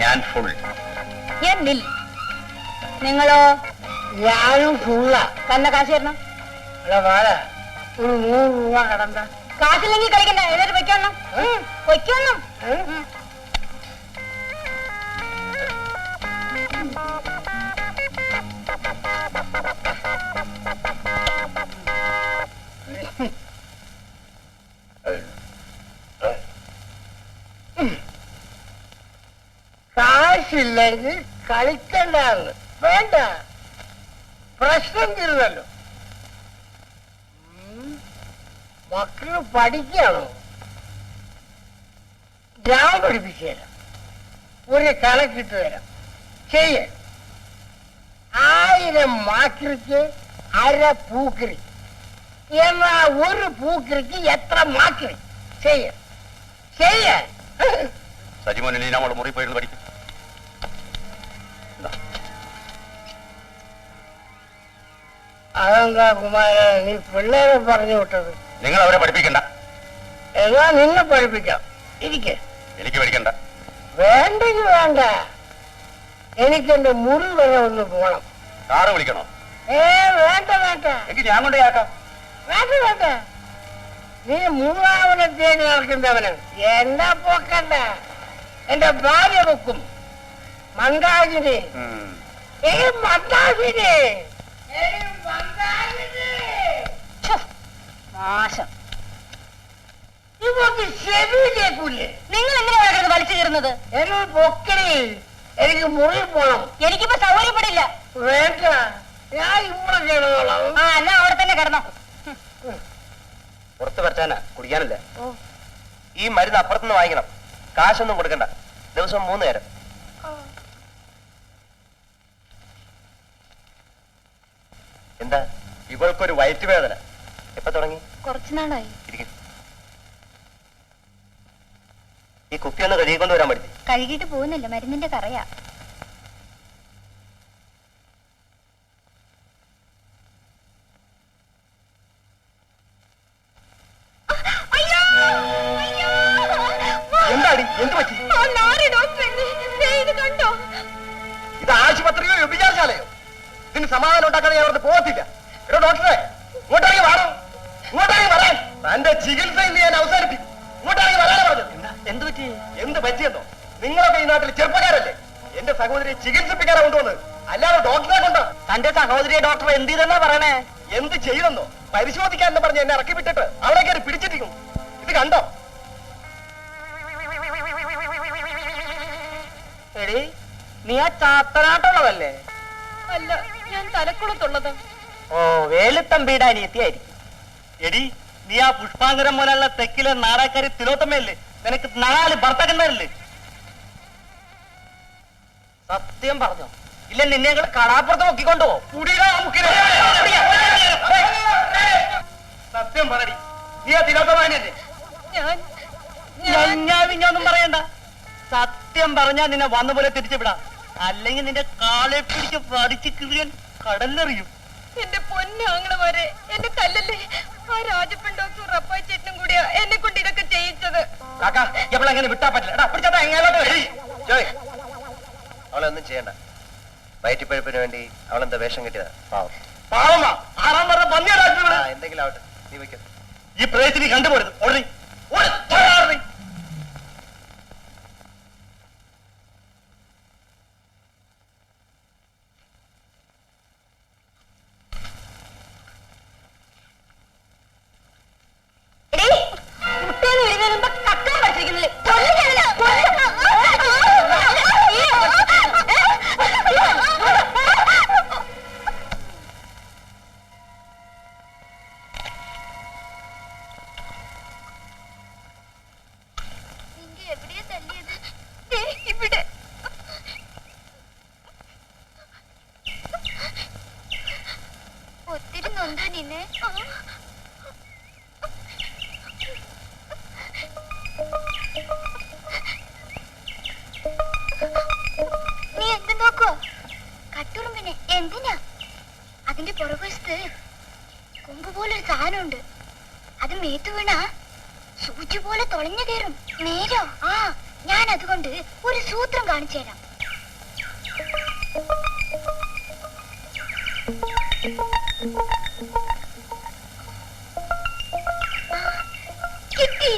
ഞാൻ ഫുൾ. നിങ്ങളോ? ഞാനും ഫുള്ള. തന്നെ കാശ് തരണം. ഒരു 100 രൂപ കടണ്ട. കാശില്ലെങ്കിൽ കളിക്കണ്ട. ഏതൊരു പൊയ്ക്കോണം പൊയ്ക്കോണം. കാശില്ലെങ്കിൽ കളിക്കണ്ടെന്ന് വേണ്ട. പ്രശ്നം തീർന്നല്ലോ. മക്കള് പഠിക്കാണോ? ഞാൻ പഠിപ്പിച്ചു തരാം. ഒരു കണക്കിട്ട് തരാം. ചെയ്യ. 1000 മാക്രിക്ക് അര പൂക്കറി. എന്നാ ഒരു പൂക്കറിക്ക് എത്ര മാക്രി? ചെയ്യ. ചെയ്യാൻ സജിമോനെ നമ്മള് മുറി പോയിരുന്നു പഠിക്കും. അതെന്താ കുമാര നീ പിള്ളേരെ പറഞ്ഞു വിട്ടത്? നിങ്ങൾ അവരെ പഠിപ്പിക്കണ്ട. എന്നാ നിന്നെ പഠിപ്പിക്കാം. ഇരിക്കെ. എനിക്ക് പഠിക്കണ്ട. വേണ്ടെങ്കിൽ വേണ്ട. എനിക്കെന്റെ മുറി വരെ ഒന്ന് പോണം. കാറ് വിളിക്കണോ? വേണ്ട വേണ്ട. എനിക്ക് ഞാൻ കൊണ്ടേയാക്കാം. വേണ്ട വേണ്ട. നീ 3-ാമനെ തേടി നടക്കുന്നവന് എന്നെ പോക്കണ്ട. എന്റെ ഭാര്യ വെക്കും. മന്ദാകിനി. മന്ദാകിനി. നാശം. ഇവർക്ക് ചെവിയിലേക്കൂല്ലേ? നിങ്ങൾ എങ്ങനെയാണ് വലിച്ചു കയറുന്നത്? എന്നോട് പൊക്കണി. എനിക്ക് മുറിയിൽ പോണം. എനിക്കിപ്പോ സൗകര്യപ്പെടില്ല. വേണ്ട. ഞാൻ ഇവിടെ കിടന്നോളാം. എന്നാ അവിടെ തന്നെ കിടന്നോ. പുറത്ത് പറ്റാനാ, കുടിക്കാനല്ല. ഈ മരുന്ന് അപ്പുറത്തുനിന്ന് വാങ്ങിക്കണം. കാശൊന്നും കൊടുക്കണ്ട. ദിവസം 3 നേരം. എന്താ? ഇവൾക്കൊരു വയറ്റുവേദന. എപ്പോ തുടങ്ങി? കുറച്ചു നാളായി. ഈ കുപ്പി ഒന്ന് കഴുകിക്കൊണ്ട് വരാൻ പറ്റി. കഴുകിയിട്ട് പോകുന്നില്ല, മരുന്നിന്റെ കറയാ. എന്താടി? എന്ത് പറ്റി? ഇത് ആശുപത്രിയോ വിചാരിച്ചാലയോ? ഇതിന് സമാധാനം ഉണ്ടാക്കാൻ ഞാൻ അവിടെ പോകത്തില്ല. എടോ ഡോക്ടറെ, ഇങ്ങോട്ടായി വേണം. ഇങ്ങോട്ടായി വരാൻ. തന്റെ ചികിത്സ ഇന്ന് ഞാൻ അവസാനിപ്പിക്കും. ഇങ്ങോട്ടായി വരാനാ പറഞ്ഞത്. എന്ത് പറ്റി? എന്ത് പറ്റിയെന്നോ? നിങ്ങളൊക്കെ ഈ നാട്ടിൽ ചെറുപ്പക്കാരല്ലേ? എന്റെ സഹോദരിയെ ചികിത്സിപ്പിക്കാനാ കൊണ്ടുവന്നത്, അല്ലാതെ ഡോക്ടറെ കൊണ്ടോ? തന്റെ സഹോദരിയെ ഡോക്ടർ എന്ത് ചെയ്തെന്നാ പറയണേ? എന്ത് ചെയ്തെന്നോ? പരിശോധിക്കാന്ന് പറഞ്ഞ് എന്നെ ഇറക്കി വിട്ടിട്ട് അവിടെ കയറി പിടിച്ചിരിക്കും. ഇത് കണ്ടോ? എടി, നീ ആ ചാത്തനാട്ടുള്ളതല്ലേ? അല്ല, ഞാൻ തലക്കുളത്തുള്ളത്. ഓ, വേലുത്തമ്പിയുടെ അനിയത്തിയായിരിക്കും. എടി, നീ ആ പുഷ്പാങ്കരം പോലുള്ള തെക്കിലെ നാടാക്കാരി തിലോത്തമ്മയല്ലേ? നിനക്ക് 4 ഭർത്താക്കന്മാരല്ലേ? സത്യം പറഞ്ഞോ? ഇല്ല, നിന്നെ ഞങ്ങൾ കടാപ്പുറത്ത് നോക്കിക്കൊണ്ടോ? സത്യം പറടി, നീ ആ തിലോത്തമ്മനല്ലേ? ഞാനൊന്നും പറയണ്ട. സത്യം പറഞ്ഞാ നിന്നെ വന്ന പോലെ തിരിച്ചു വിടാം. അല്ലെങ്കിൽ നിന്റെ കാലെ പിടിച്ച് പറിച്ച് കിഴിയാൻ കടലെറിയും. എന്റെ പൊന്നാങ്ങളമാരെ, എന്റെ തല്ലല്ലേ. ആ രാജപ്പൻ ഡോക്ടർ റപ്പായി ചേട്ടനും കൂടിയാ എന്നെ കൊണ്ട് ഇതൊക്കെ ചെയ്യിച്ചത്. കാക്ക, എപ്പോഴെങ്ങനെ വിട്ടാ പറ്റില്ല. പിടിച്ചാ എങ്ങോട്ട് വരി. അവളെ ഒന്നും ചെയ്യണ്ട. വയറ്റിപ്പഴുപ്പിന് വേണ്ടി അവളെന്താ വേഷം കെട്ടിയതാ. പാവം. പാവമാ? ആറാം പറഞ്ഞ പന്നിയാ. എന്തെങ്കിലും ആവട്ടെ, നീ വയ്ക്കും. ഈ പ്രേസിനി കണ്ടുപോരുത്. ഓടി കൊമ്പ് പോലൊരു സാധനമുണ്ട്. അത് മേത്തു വീണാ സൂചി പോലെ തുളഞ്ഞു കയറും. നേരോ? ആ, ഞാൻ അതുകൊണ്ട് ഒരു സൂത്രം കാണിച്ചു തരാം. കിട്ടി.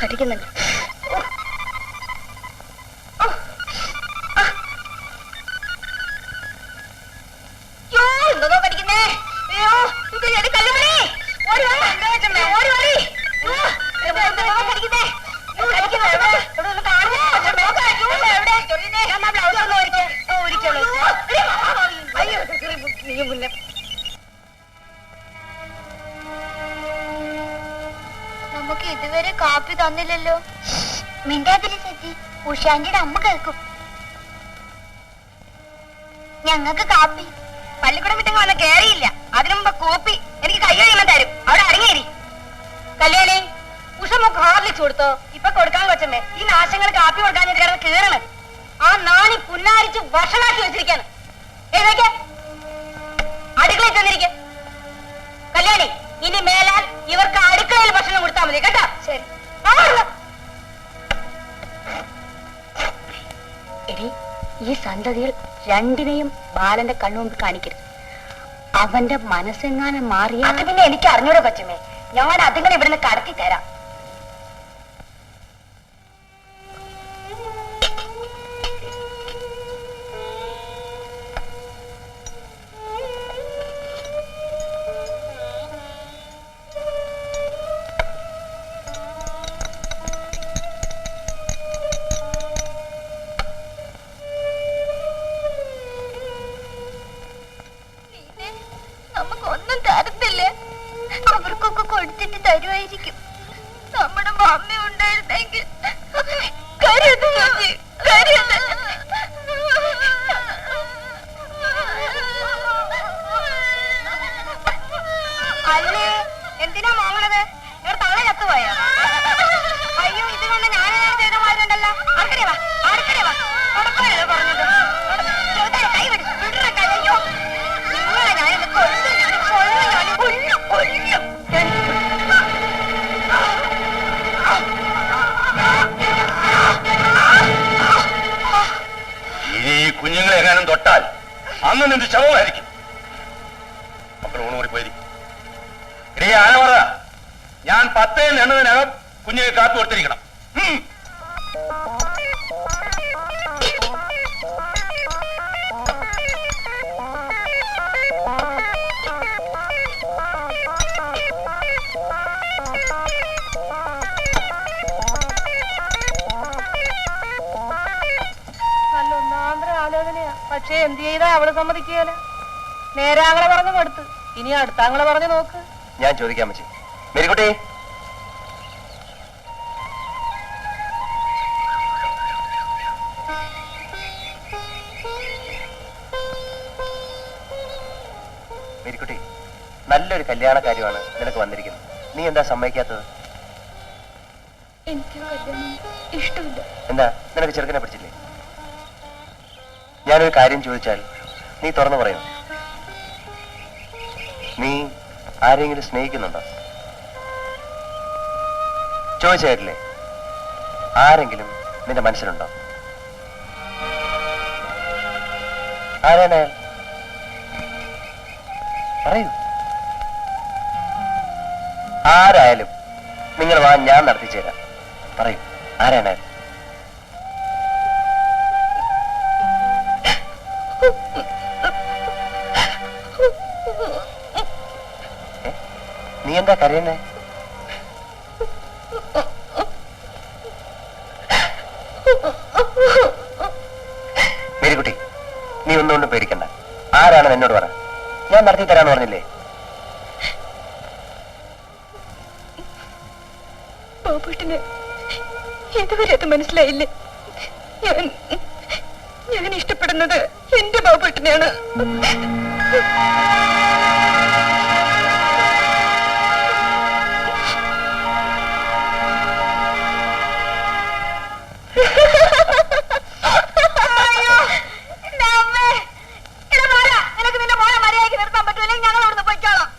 കടിക്കുന്നുണ്ട്. എന്തോ കടിക്കുന്നേ? അയ്യോ, കല്ലുമണി നമുക്ക് ഇതുവരെ കാപ്പി തന്നില്ലല്ലോ. മിണ്ടാതിരി സജി, ഉഷാന്റിയുടെ അമ്മ കേൾക്കും. ഞങ്ങൾക്ക് കാപ്പി പള്ളിക്കൂടം വിട്ടങ്ങ് വന്ന് കേറിയില്ല. അതിനു മുമ്പ് കോപ്പി എനിക്ക് കൈ കഴിയുമ്പോൾ തരും. അവിടെ അടങ്ങിയേരി. കല്യാണി, ഉഷ നമുക്ക് ഹോർലിക്സ് കൊടുത്തോ? ഇപ്പൊ കൊടുക്കാൻ കൊച്ചമ്മേ. ഈ നാശങ്ങൾ കാപ്പി കൊടുക്കാൻ കിടന്ന് കീറണ്. ആ നാണി പുന്നാരിച്ച് ഭക്ഷണാക്കി വെച്ചിരിക്കാണ്. ഏതൊക്കെ അടുക്കളയിൽ ചെന്നിരിക്കെ. കല്യാണി, ഇനി മേലാൽ ഇവർക്ക് അടുക്കളയിൽ ഭക്ഷണം കൊടുത്താൽ മതി കേട്ടോ. ശരി. എടി, ഈ സന്തതികൾ രണ്ടിനെയും ബാലന്റെ കണ്ണുമുമ്പ് കാണിക്കരുത്. അവന്റെ മനസ്സെങ്ങാനും മാറിയ അത് പിന്നെ എനിക്ക് അറിഞ്ഞൂടെ കൊച്ചമ്മേ. ഞാൻ അതിങ്ങനെ ഇവിടുന്ന് കടത്തി തരാം. നമുക്കൊന്നും തരത്തില്ലേ? അവർക്കൊക്കെ കൊടുത്തിട്ട് തരുമായിരിക്കും. നമ്മുടെ മമ്മ ഉണ്ടായിരുന്നെങ്കിൽ കരുത് ചേച്ചി, കരുത്. അല്ലേ, എന്തിനാ മോങ്ങണത്? ഇവിടെ തള്ള ചത്തുപോയോ? അയ്യോ, ഇതിനൊന്നും ഞാൻ ചെയ്ത മാറുന്നുണ്ടല്ലോ. അടുക്കടേ വാ, അടുക്കടേ വാ. കൊടുക്കരുത് പറഞ്ഞത്. കൈ വിടും. അയ്യോ, നിങ്ങളെ ഞാനിത് കൊല്ലും. ഇനി ഈ കുഞ്ഞുങ്ങളെ എങ്ങാനും തൊട്ടാൽ അന്ന് നിന്റെ ശവമായിരിക്കും. മക്കൾ ഊണുകൂടി പോയിരിക്കും. ഇടേ ആന പറ, ഞാൻ 10 എണ്ണതിനകം കുഞ്ഞുങ്ങൾ കാപ്പി കൊടുത്തിരിക്കണം. ആലോചനയാ. പക്ഷെ എന്ത് ചെയ്താ അവള് സമ്മതിക്കുകയല്ല. നേരെ ആങ്ങളെ പറഞ്ഞു കൊടുത്ത്, ഇനി അടുത്ത ആങ്ങളെ പറഞ്ഞു നോക്ക്. ഞാൻ ചോദിക്കാം അമ്മച്ചി. മേരിക്കുട്ടി, മേരിക്കുട്ടി, നല്ലൊരു കല്യാണ കാര്യമാണ് നിനക്ക് വന്നിരിക്കുന്നത്. നീ എന്താ സമ്മതിക്കാത്തത്? എനിക്ക് കല്യാണം ഇഷ്ടമില്ല. എന്താ, നിനക്ക് ചെറുക്കനെ പിടിച്ചില്ലേ? ഞാനൊരു കാര്യം ചോദിച്ചാൽ നീ തുറന്നു പറയൂ. നീ ആരെങ്കിലും സ്നേഹിക്കുന്നുണ്ടോ? ചോദിച്ചായിട്ടില്ലേ? ആരെങ്കിലും നിന്റെ മനസ്സിലുണ്ടോ? ആരാണ്? പറയൂ. ആരായാലും നിങ്ങൾ വാ, ഞാൻ നടത്തിച്ചു തരാം. പറയൂ, ആരാണ്? നീ എന്താ കരയുന്നേ? മേരിക്കുട്ടി, നീ ഒന്നുകൊണ്ടും പേടിക്കണ്ട. ആരാണെന്ന് എന്നോട് പറ, ഞാൻ നടത്തി തരാന്ന് പറഞ്ഞില്ലേ? ബാബുട്ടിന് ഇതുവരെ അത് മനസ്സിലായില്ലേ? ഞാൻ ഇഷ്ടപ്പെടുന്നത് എന്റെ ബാബുട്ടിനെയാണ്.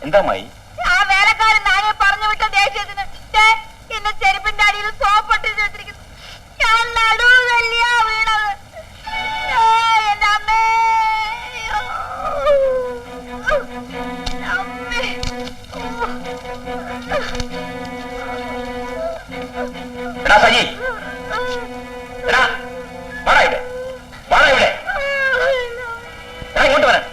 എന്താ മായി? ആ വേലക്കാരൻ നാളെ പറഞ്ഞു വിട്ട ദേഷ്യത്തിന് എന്നെ ചെരുപ്പിന്റെ അടിയിൽ സോപ്പിട്ട് വെച്ചിരിക്കുന്നു. ഞാൻ നടുവല്ലിയാ വീണത്. എന്റെ അമ്മേ, അമ്മേ. എടാ സജി, എടാ വാടാ ഇവിടെ, വാടാ ഇവിടെ, ഇങ്ങോട്ട് വരാൻ.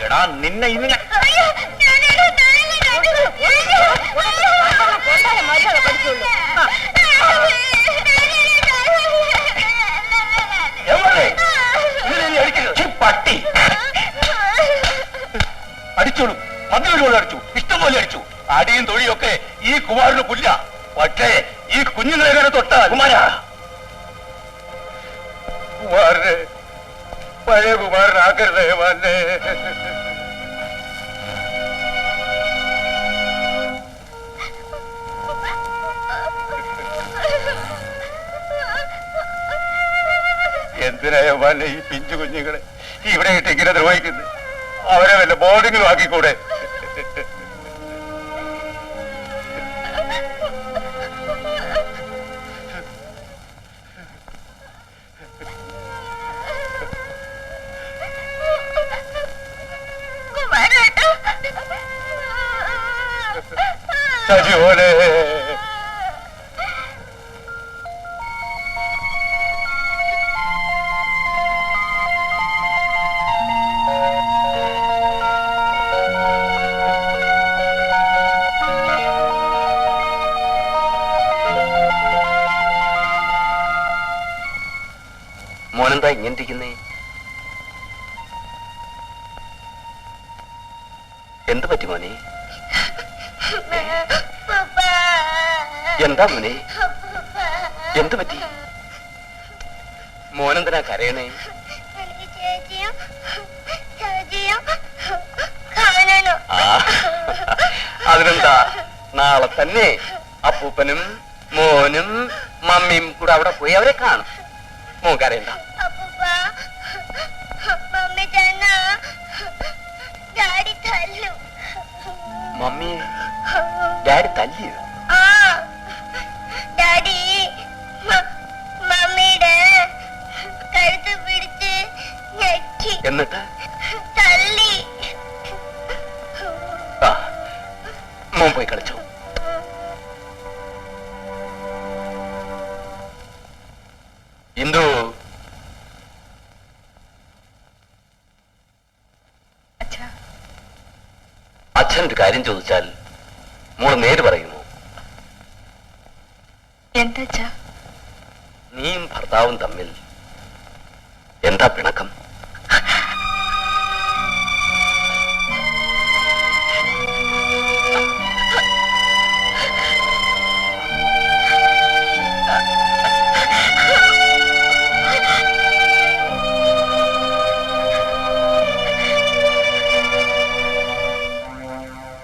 എടാ നിന്നെ ഇന്ന് ഞാൻ പട്ടി അടിച്ചോളൂ, 10 അടിച്ചു, ഇഷ്ടം പോലെ അടിച്ചു. അടിയും തൊഴിയൊക്കെ ഈ കുമാരന് പുല്ല. പക്ഷേ ഈ കുഞ്ഞുങ്ങളെ തൊട്ടാൽ കുമാരന് പഴയ കുമാരനാക്കരുതേ മാന്നെ. എന്തിനായ മാന്നെ ഈ പിഞ്ചു കുഞ്ഞുങ്ങളെ ഇവിടെ ഇട്ട് ഇങ്ങനെ ദ്രോഹിക്കുന്നത്? അവരെ വല്ല ബോർഡിങ്ങിലും ആക്കിക്കൂടെ? സജിയോനെ, മോനെന്താ ഇങ്ങനെ ഇരിക്കുന്നേ? എന്ത് പറ്റി മോനെ? എന്താ മോനെ, എന്ത് പറ്റി? മോനെന്തിനാ കരയണേ? അതിനെന്താ, നാളെ തന്നെ അപ്പൂപ്പനും മോനും മമ്മിയും കൂടെ അവിടെ പോയി അവരെ കാണും. മോൻ കരയണ്ട. മമ്മിയെ ഡാഡി തല്ലിയോ? ഡാഡി മമ്മിയുടെ കഴുത്ത് പിടിച്ച് ഞെക്കി എന്നിട്ട് തല്ലി. മോൻ പോയി കളിച്ചോ. ഇന്ദു, അച്ഛൻ ഒരു കാര്യം ചോദിച്ചാൽ മോള് നേര് പറയുമോ? എന്താ? നീയും ഭർത്താവും തമ്മിൽ എന്താ പിണക്കം?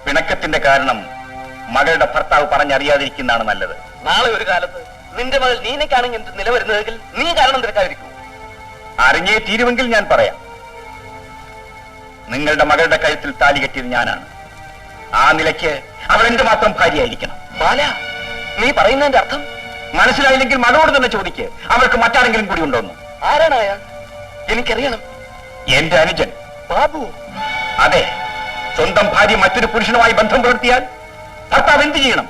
പിണക്കത്തിന്റെ കാരണം മകളുടെ ഭർത്താവ് പറഞ്ഞറിയാതിരിക്കുന്നതാണ് നല്ലത്. നാളെ ഒരു കാലത്ത് നിന്റെ മകൾ നീനക്കാണെങ്കിൽ നിലവരുന്നതെങ്കിൽ നീ കാരണം തിരക്കാതിരിക്കൂ. അറിഞ്ഞേ തീരുമെങ്കിൽ ഞാൻ പറയാം. നിങ്ങളുടെ മകളുടെ കഴുത്തിൽ താലി കെട്ടിയത് ഞാനാണ്. ആ നിലയ്ക്ക് അവൾ എന്റെ മാത്രം ഭാര്യയായിരിക്കണം. ബാല, നീ പറയുന്നതിന്റെ അർത്ഥം മനസ്സിലായില്ലെങ്കിൽ മകളോട് തന്നെ ചോദിക്ക്, അവൾക്ക് മറ്റാരെങ്കിലും കൂടി ഉണ്ടോന്ന്. ആരാണ് അയാൾ? എനിക്കറിയണം. എന്റെ അനുജൻ ബാബു. അതെ, സ്വന്തം ഭാര്യ മറ്റൊരു പുരുഷനുമായി ബന്ധം പുലർത്തിയാൽ ഭർത്താവ് എന്ത് ചെയ്യണം?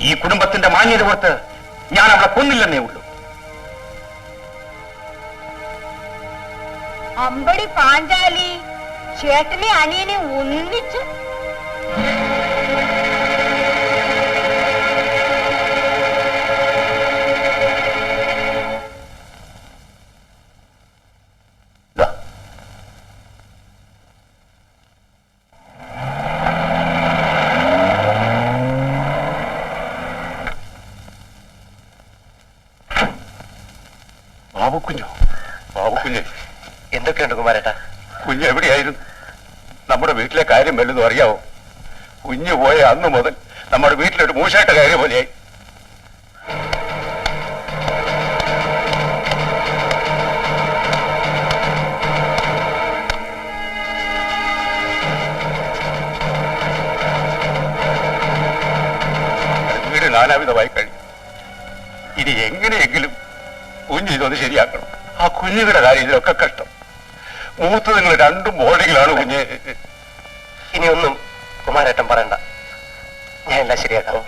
ഈ കുടുംബത്തിന്റെ മാന്യത കൊടുത്ത് ഞാൻ അവളെ കൊന്നില്ലെന്നേ ഉള്ളൂ. അമ്പടി പാഞ്ചാലി ചേട്ടനെ അനിയനെ ഒന്നിച്ച് ബാബുക്കുഞ്ഞ് എന്തൊക്കെയുണ്ട് കുമാരേട്ടാ? കുഞ്ഞ് എവിടെയായിരുന്നു? നമ്മുടെ വീട്ടിലെ കാര്യം വല്ലതും അറിയാവോ? കുഞ്ഞ് പോയ അന്ന് മുതൽ നമ്മുടെ വീട്ടിലൊരു മൂശായിട്ട കാര്യം പോലെയായി. വീട് നാനാവിധമായി കഴിഞ്ഞു. ഇനി എങ്ങനെയെങ്കിലും കുഞ്ഞ് ഇതൊന്ന് ശരിയാക്കണം. ആ കുഞ്ഞുങ്ങളുടെ കാര്യം ഇതിലൊക്കെ കഷ്ടം. മൂത്ത് നിങ്ങൾ രണ്ടും ബോഡികളാണ് കുഞ്ഞ്. ഇനിയൊന്നും കുമാരേട്ടൻ പറയണ്ട, ഞാൻ എല്ലാം ശരിയാക്കാം.